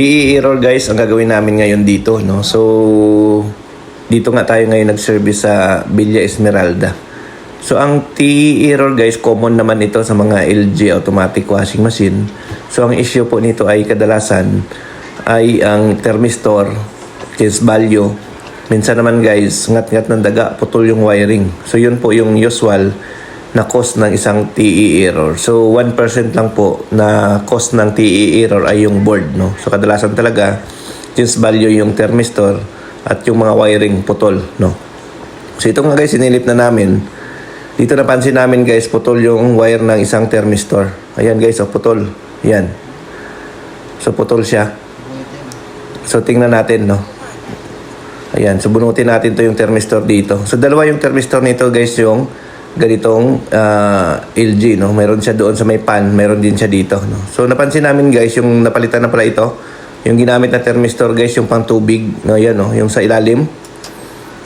TE error guys ang gagawin namin ngayon dito, no? So dito nga tayo ngayon nag-service sa Villa Esmeralda. So ang TE error guys, common naman ito sa mga LG automatic washing machine. So ang issue po nito ay kadalasan ay ang thermistor, case value. Minsan naman guys, ngat-ngat ng daga, putol yung wiring. So yun po yung usual na cause ng isang TE error. So 1% lang po na cause ng TE error ay yung board, no? So kadalasan talaga case value yung thermistor at yung mga wiring putol, no? So ito nga guys, sinilip na namin. Dito napansin namin guys, putol yung wire ng isang thermistor. Ayan guys, putol. Ayan. So putol siya. So tingnan natin, no? Ayan, so bunutin natin to yung thermistor dito. So dalawa yung thermistor nito guys, yung ganitong LG, no? Meron siya doon sa may pan, meron din siya dito, no? So napansin namin guys, yung napalitan na pala ito, yung ginamit na thermistor guys, yung pang tubig, no? Yan, no? Yung sa ilalim.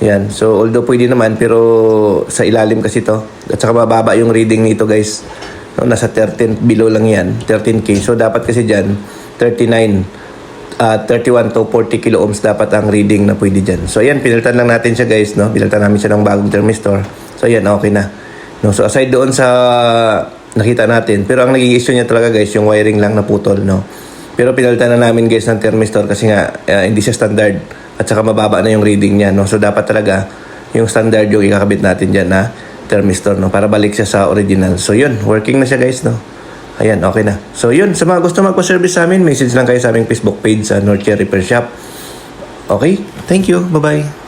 Yan. So although pwede naman, pero sa ilalim kasi to. At saka mababa yung reading nito guys, no? Nasa 13 below lang yan, 13K. So dapat kasi dyan 31 to 40 kilo ohms dapat ang reading na pwede dyan. So ayan, pinalitan lang natin siya guys, no? Pinalitan namin siya ng bagong thermistor. So ayan, okay na, no? So aside doon sa nakita natin, pero ang naging issue niya talaga guys, yung wiring lang naputol, no? Pero pinalitan na namin guys ng thermistor kasi nga hindi siya standard at saka mababa na yung reading niya, no? So dapat talaga yung standard yung ikakabit natin dyan na thermistor, no? Para balik siya sa original. So yun, working na siya guys, no? Ayan, okay na. So yun, sa mga gusto magpa-service sa amin, message lang kayo sa aming Facebook page sa North Cherry Repair Shop. Okay, thank you, bye-bye.